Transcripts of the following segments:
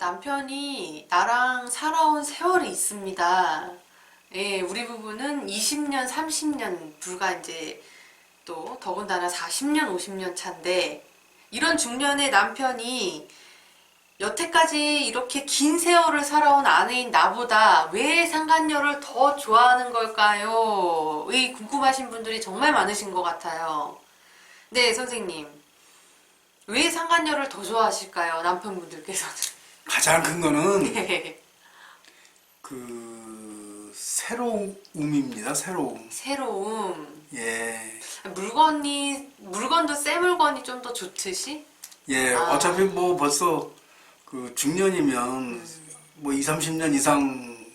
남편이 나랑 살아온 세월이 있습니다. 예, 우리 부부는 20년, 30년, 불과 이제 또 더군다나 40년, 50년 차인데, 이런 중년의 남편이 여태까지 이렇게 긴 세월을 살아온 아내인 나보다 왜 상간녀를 더 좋아하는 걸까요? 의 궁금하신 분들이 정말 많으신 것 같아요. 네, 선생님. 왜 상간녀를 더 좋아하실까요? 남편분들께서는. 가장 큰 거는 네. 그 새로움입니다. 새로움. 새로움. 예. 물건도 새 물건이 좀 더 좋듯이? 예. 아. 어차피 뭐 벌써 그 중년이면 뭐 20, 30년 이상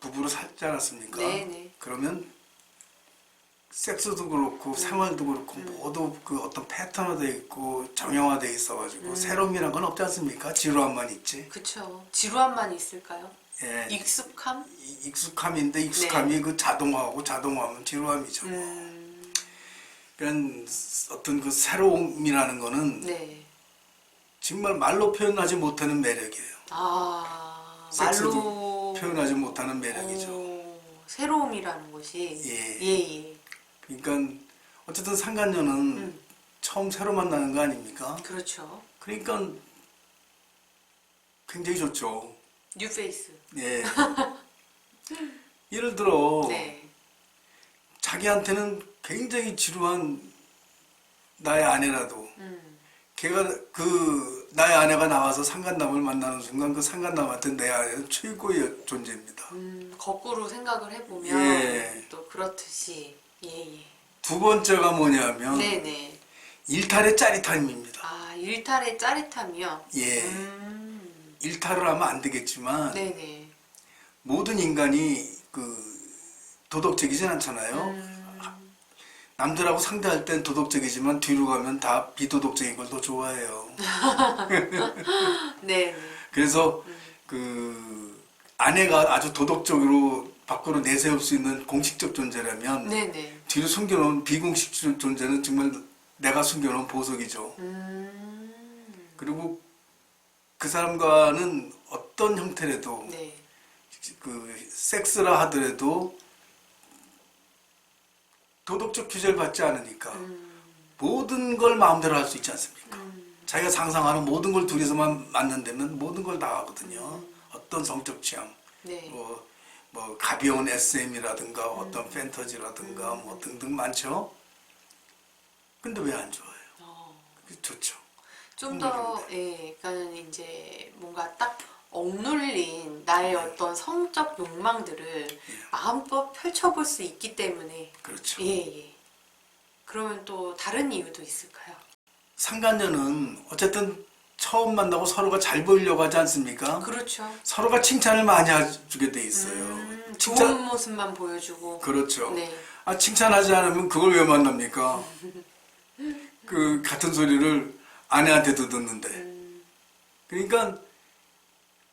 부부로 살지 않았습니까? 네네. 그러면 섹스도 그렇고 생활도 그렇고 모두 그 어떤 패턴화되어 있고 정형화되어 있어가지고 새로움이란 건 없지 않습니까? 지루함만 있지. 그쵸. 지루함만 있을까요? 예. 익숙함? 익숙함인데 익숙함이 그 자동화하고 자동화하면 지루함이죠. 그러니까 어떤 그 새로움이라는 거는 네. 정말 말로 표현하지 못하는 매력이에요. 아, 섹스도 말로. 표현하지 못하는 매력이죠. 새로움이라는 것이. 예. 예. 그러니까 어쨌든 상간녀는 처음 새로 만나는 거 아닙니까? 그렇죠. 그러니까 굉장히 좋죠. 뉴페이스. 예. 예를 들어 네. 자기한테는 굉장히 지루한 나의 아내라도 걔가 그 나의 아내가 나와서 상간남을 만나는 순간 그 상간남한테 내 아내는 최고의 존재입니다. 거꾸로 생각을 해보면 예. 또 그렇듯이. 예. 두 번째가 뭐냐면 네네. 일탈의 짜릿함입니다. 아, 일탈의 짜릿함이요? 예. 일탈을 하면 안 되겠지만 네네. 모든 인간이 그 도덕적이진 않잖아요. 남들하고 상대할 땐 도덕적이지만 뒤로 가면 다 비도덕적인 걸 더 좋아해요. 네네. 그래서 그 아내가 아주 도덕적으로 밖으로 내세울 수 있는 공식적 존재라면 네네. 뒤로 숨겨놓은 비공식 존재는 정말 내가 숨겨놓은 보석이죠. 그리고 그 사람과는 어떤 형태라도 네. 그 섹스라 하더라도 도덕적 규제를 받지 않으니까 모든 걸 마음대로 할 수 있지 않습니까? 자기가 상상하는 모든 걸 둘이서만 맞는다면 모든 걸 다 하거든요. 어떤 성적 취향, 네. 뭐 가벼운 SM이라든가 어떤 판타지라든가 뭐 등등 많죠. 근데 왜 안 좋아해요? 그게 좋죠. 좀 더, 예, 그러니까 이제 뭔가 딱 억눌린 나의 어떤 성적 욕망들을 마음껏 펼쳐볼 수 있기 때문에. 그렇죠. 예. 그러면 또 다른 이유도 있을까요? 상간녀는 어쨌든 처음 만나고 서로가 잘 보이려고 하지 않습니까? 그렇죠. 서로가 칭찬을 많이 해주게 돼 있어요. 좋은 모습만 보여주고. 그렇죠. 네. 아, 칭찬하지 않으면 그걸 왜 만납니까? 그 같은 소리를 아내한테도 듣는데. 그러니까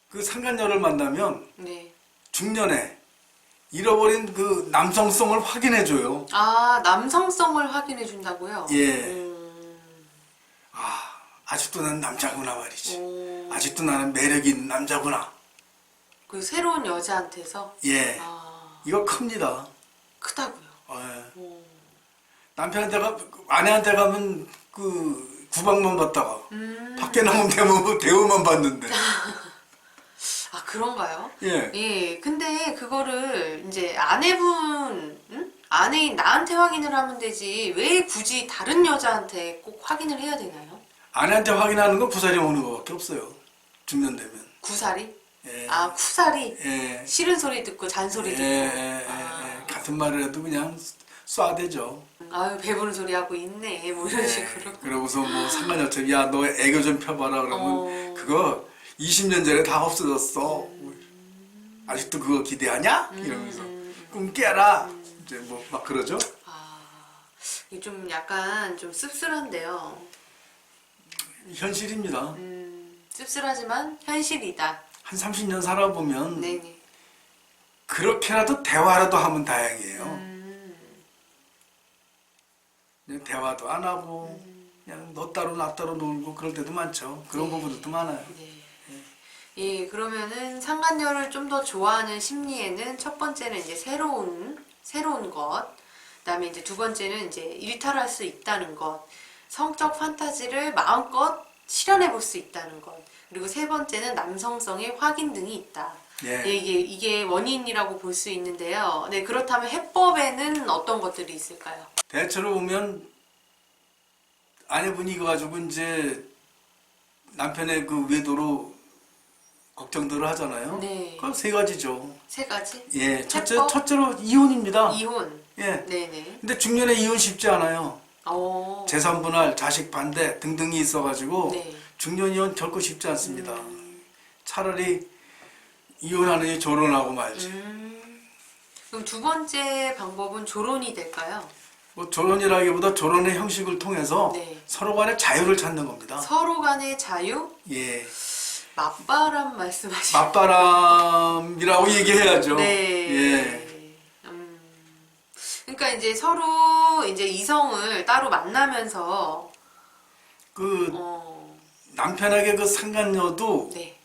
그 상간녀를 만나면 네. 중년에 잃어버린 그 남성성을 확인해줘요. 아, 남성성을 확인해 준다고요? 예. 아직도 난 남자구나 말이지. 아직도 나는 매력이 있는 남자구나. 그 새로운 여자한테서? 예. 아, 이거 큽니다. 크다고요. 예. 아내한테 가면 그 구박만 받다가 밖에 나오면 대우만 받는데. 아, 그런가요? 예. 예, 근데 그거를 이제 아내인 나한테 확인을 하면 되지, 왜 굳이 다른 여자한테 꼭 확인을 해야 되나요? 아내한테 확인하는 건 구사리 오는 것밖에 없어요. 중년 되면. 구사리? 예. 아, 쿠사리? 예. 싫은 소리 듣고 잔소리 예, 듣고. 예, 아, 같은 말을 해도 그냥 쏴대죠. 아유, 배부른 소리 하고 있네. 뭐 이런 식으로. 그러고서 뭐 상관없죠. 야, 너 애교 좀 펴봐라. 그러면 그거 20년 전에 다 없어졌어. 아직도 그거 기대하냐? 이러면서 꿈 깨라. 이제 뭐 막 그러죠. 아, 이게 좀 약간 좀 씁쓸한데요. 현실입니다. 씁쓸하지만 현실이다. 한 30년 살아보면 네네. 그렇게라도 대화라도 하면 다행이에요. 그냥 대화도 안 하고 그냥 너 따로 나 따로 놀고 그럴 때도 많죠. 그런 네. 부분도 많아요. 네. 예, 그러면은 상간녀를 좀 더 좋아하는 심리에는 첫 번째는 이제 새로운 것, 그다음에 이제 두 번째는 이제 일탈할 수 있다는 것, 성적 판타지를 마음껏 실현해 볼 수 있다는 것, 그리고 세 번째는 남성성의 확인 등이 있다. 예. 예, 이게 원인이라고 볼 수 있는데요. 네, 그렇다면 해법에는 어떤 것들이 있을까요? 대체로 보면 아내분이 이거 가지고 이제 남편의 그 외도로 걱정들을 하잖아요. 네. 그건 세 가지죠. 세 가지? 예, 해법? 첫째로 이혼입니다. 이혼. 예. 네네. 근데 중년에 이혼 쉽지 않아요. 재산 분할, 자식 반대 등등이 있어가지고 네. 중년 이혼 결코 쉽지 않습니다. 차라리 이혼하느니 조론하고 말지. 그럼 두 번째 방법은 조론이 될까요? 뭐 조론이라기보다 조론의 형식을 통해서 네. 서로 간의 자유를 찾는 겁니다. 서로 간의 자유? 예. 맞바람 말씀하시죠? 맞바람이라고 얘기해야죠. 네. 예. 그러니까 이제 서로 이제 이성을 따로 만나면서 그 남편에게 그 상간녀도 네.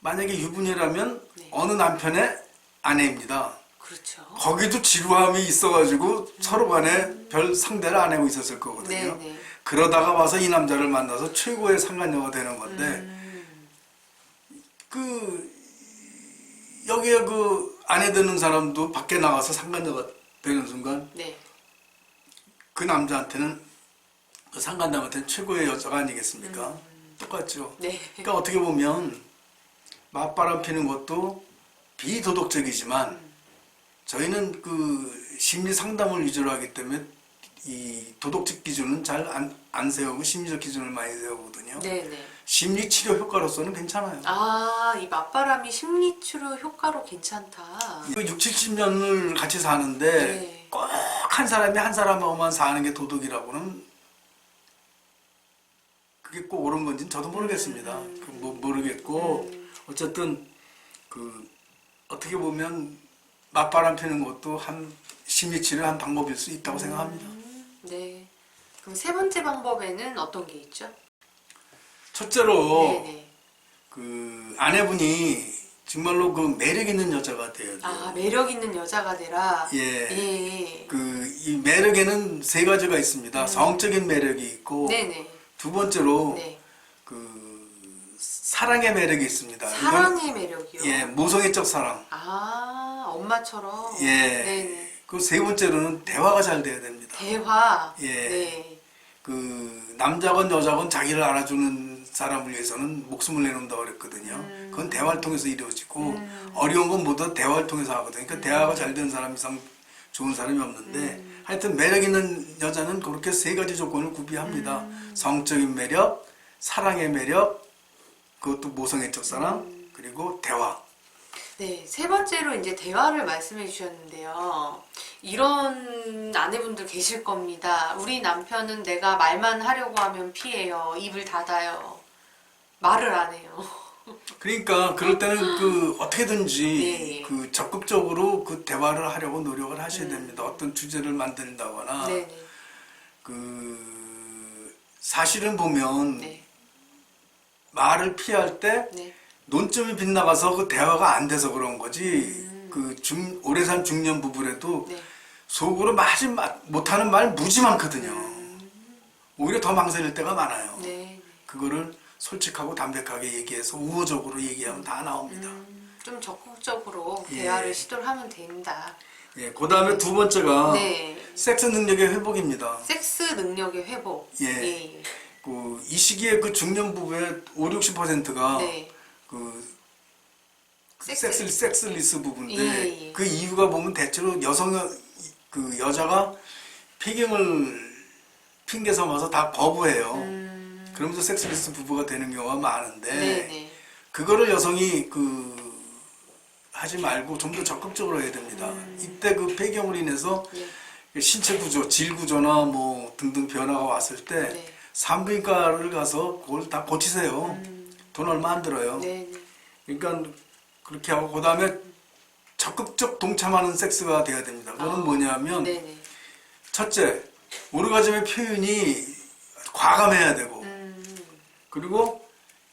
만약에 유부녀라면 네. 어느 남편의 아내입니다. 그렇죠. 거기도 지루함이 있어가지고 서로 간에 별 상대를 안 하고 있었을 거거든요. 네네. 그러다가 와서 이 남자를 만나서 최고의 상간녀가 되는 건데 그 여기에 그 아내 되는 사람도 밖에 나가서 상간녀가 되는 순간 네. 그 남자한테는 그 상간녀한테는 최고의 여자가 아니겠습니까? 똑같죠. 네. 그러니까 어떻게 보면 맞바람 피는 것도 비도덕적이지만 저희는 그 심리 상담을 위주로 하기 때문에 이 도덕적 기준은 잘 안 세우고 심리적 기준을 많이 세우거든요. 네네. 심리 치료 효과로서는 괜찮아요. 이 맞바람이 심리치료 효과로 괜찮다. 6, 70년을 같이 사는데 네. 꼭 한 사람이 한 사람하고만 사는 게 도덕이라고는 그게 꼭 옳은 건지는 저도 모르겠습니다. 모르겠고 어쨌든 그 어떻게 보면 맞바람 피는 것도 한 심리치료의 한 방법일 수 있다고 생각합니다. 네. 그럼 세 번째 방법에는 어떤 게 있죠? 첫째로 네네. 그 아내분이 정말로 그 매력 있는 여자가 돼야 돼요. 매력 있는 여자가 되라. 예. 예. 그 이 매력에는 세 가지가 있습니다. 성적인 매력이 있고 네네. 두 번째로 네. 그 사랑의 매력이 있습니다. 사랑의 매력이요? 예, 모성애적 사랑. 엄마처럼. 예. 네네. 그 세 번째로는 대화가 잘 돼야 됩니다. 대화. 예. 네. 그 남자건 여자건 자기를 알아주는 사람을 위해서는 목숨을 내놓는다고 그랬거든요. 그건 대화를 통해서 이루어지고 어려운 건 모두 대화를 통해서 하거든요. 그러니까 대화가 잘 되는 사람 이상 좋은 사람이 없는데 하여튼 매력 있는 여자는 그렇게 세 가지 조건을 구비합니다. 성적인 매력, 사랑의 매력, 그것도 모성애적 사랑, 그리고 대화. 네, 세 번째로 이제 대화를 말씀해 주셨는데요. 이런 아내분들 계실 겁니다. 우리 남편은 내가 말만 하려고 하면 피해요. 입을 닫아요. 말을 안 해요. 그러니까 그럴 때는 그 어떻게든지 네. 그 적극적으로 그 대화를 하려고 노력을 하셔야 됩니다. 어떤 주제를 만든다거나 네네. 그 사실은 보면 네. 말을 피할 때 네. 논점이 빗나가서 그 대화가 안 돼서 그런 거지. 그 오래 산 중년 부부라도 네. 속으로 말이 못하는 말 무지 많거든요. 오히려 더 망설일 때가 많아요. 네. 그거를 솔직하고 담백하게 얘기해서 우호적으로 얘기하면 다 나옵니다. 좀 적극적으로 예. 대화를 시도를 하면 된다. 예, 그 다음에 두 번째가 네. 섹스 능력의 회복입니다. 섹스 능력의 회복. 예. 예. 이 시기에 그 중년 부부의 5, 60%가 네. 그 섹스. 섹스리스 부부인데 예. 그 이유가 보면 대체로 그 여자가 폐경을 핑계 삼아서 다 거부해요. 그러면서 섹스리스 부부가 되는 경우가 많은데 네네. 그거를 여성이 하지 말고 좀 더 적극적으로 해야 됩니다. 이때 그 폐경으로 인해서 예. 신체 구조, 질 구조나 뭐 등등 변화가 왔을 때 네. 산부인과를 가서 그걸 다 고치세요. 돈 얼마 안 들어요. 네네. 그러니까 그렇게 하고 그 다음에 적극적 동참하는 섹스가 돼야 됩니다. 그거는 뭐냐면 네네. 첫째, 오르가즘의 표현이 과감해야 되고 그리고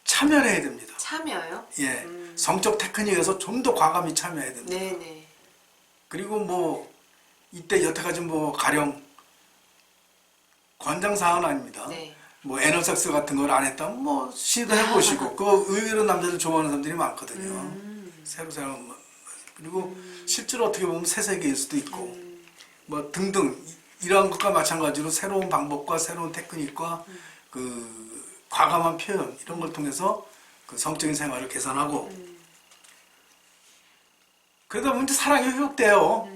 참여를 해야 됩니다. 참여요? 예, 성적 테크닉에서 좀 더 과감히 참여해야 됩니다. 네네. 그리고 뭐 이때 여태까지 뭐 가령 권장사항은 아닙니다. 네. 뭐 애널섹스 같은 걸 안 했다면 뭐 시도해 보시고 그 의외로 남자들 좋아하는 사람들이 많거든요. 새로 그리고 실제로 어떻게 보면 새 세계일 수도 있고 뭐 등등 이러한 것과 마찬가지로 새로운 방법과 새로운 테크닉과 그 과감한 표현 이런 걸 통해서 그 성적인 생활을 개선하고 그러다 보면 이제 사랑이 회복돼요.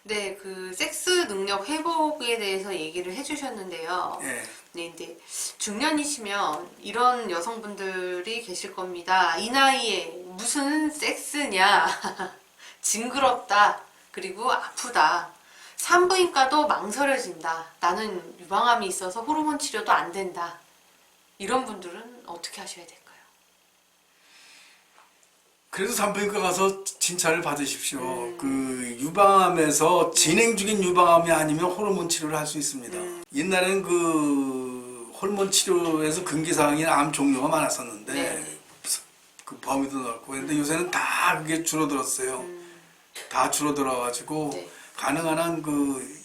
네, 그 섹스 능력 회복에 대해서 얘기를 해주셨는데요. 예. 네, 근데 중년이시면 이런 여성분들이 계실 겁니다. 이 나이에 무슨 섹스냐? 징그럽다. 그리고 아프다. 산부인과도 망설여진다. 나는 유방암이 있어서 호르몬 치료도 안 된다. 이런 분들은 어떻게 하셔야 될까요? 그래도 산부인과 가서 진찰을 받으십시오. 그 유방암에서 진행 중인 유방암이 아니면 호르몬 치료를 할 수 있습니다. 옛날에는 그 호르몬 치료에서 금기사항인 암 종류가 많았었는데 네. 그 범위도 넓고 근데 요새는 다 그게 줄어들었어요. 다 줄어들어가지고 네. 가능한 한 그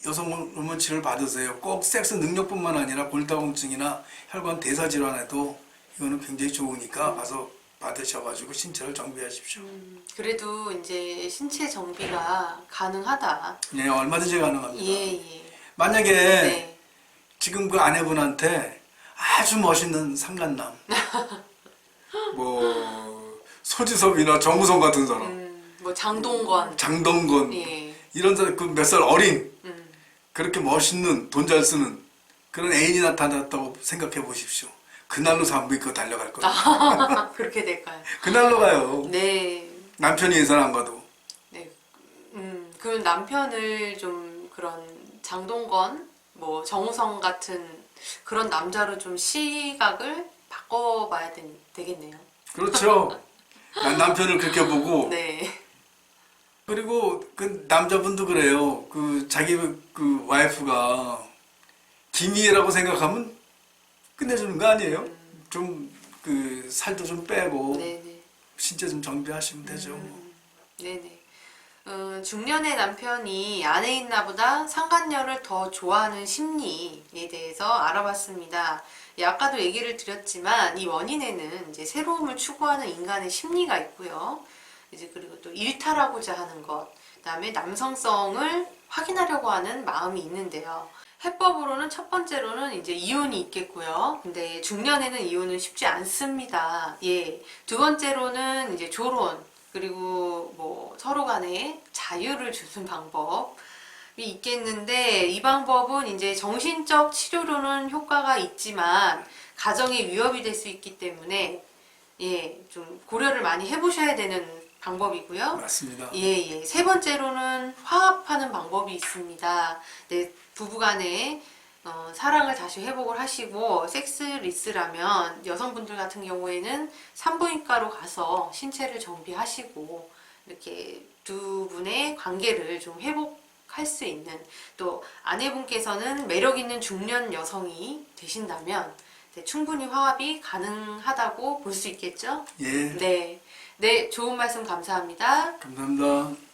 여성 호르몬 치료를 받으세요. 꼭 섹스 능력뿐만 아니라 골다공증이나 혈관 대사 질환에도 이거는 굉장히 좋으니까 가서 받으셔가지고 신체를 정비하십시오. 그래도 이제 신체 정비가 가능하다. 예, 얼마든지 가능합니다. 예, 예. 만약에 네. 지금 그 아내분한테 아주 멋있는 상간남, 뭐 소지섭이나 정우성 같은 사람, 뭐 장동건. 장동건 예. 이런 사람 그 몇 살 어린 음. 그렇게 멋있는 돈 잘 쓰는 그런 애인이 나타났다고 생각해 보십시오. 그날로 산부인과 달려갈 거예요. 그렇게 될까요? 그날로 가요. 네. 남편이 예산 안 가도. 네. 그 남편을 좀 그런 장동건, 뭐 정우성 같은 그런 남자로 좀 시각을 바꿔봐야 되겠네요. 그렇죠. 난 남편을 그렇게 보고 네. 그리고 그 남자분도 그래요. 그 자기 그 와이프가 김희애라고 생각하면 끝내주는 거 아니에요? 좀 그 살도 좀 빼고 네네. 신체 좀 정비하시면 되죠. 네네. 중년의 남편이 아내인 나보다 상간녀를 더 좋아하는 심리에 대해서 알아봤습니다. 예, 아까도 얘기를 드렸지만 이 원인에는 이제 새로움을 추구하는 인간의 심리가 있고요. 이제 그리고 또 일탈하고자 하는 것, 그다음에 남성성을 확인하려고 하는 마음이 있는데요. 해법으로는 첫 번째로는 이제 이혼이 있겠고요. 근데 중년에는 이혼은 쉽지 않습니다. 예. 두 번째로는 이제 조론, 그리고 뭐 서로 간에 자유를 주는 방법이 있겠는데 이 방법은 이제 정신적 치료로는 효과가 있지만 가정에 위협이 될 수 있기 때문에 예, 좀 고려를 많이 해보셔야 되는 방법이고요. 맞습니다. 예. 세 번째로는 화합하는 방법이 있습니다. 네, 부부간에 사랑을 다시 회복을 하시고 섹스리스라면 여성분들 같은 경우에는 산부인과로 가서 신체를 정비하시고 이렇게 두 분의 관계를 좀 회복할 수 있는 또 아내분께서는 매력 있는 중년 여성이 되신다면 네, 충분히 화합이 가능하다고 볼 수 있겠죠? 예. 네. 네, 좋은 말씀 감사합니다. 감사합니다.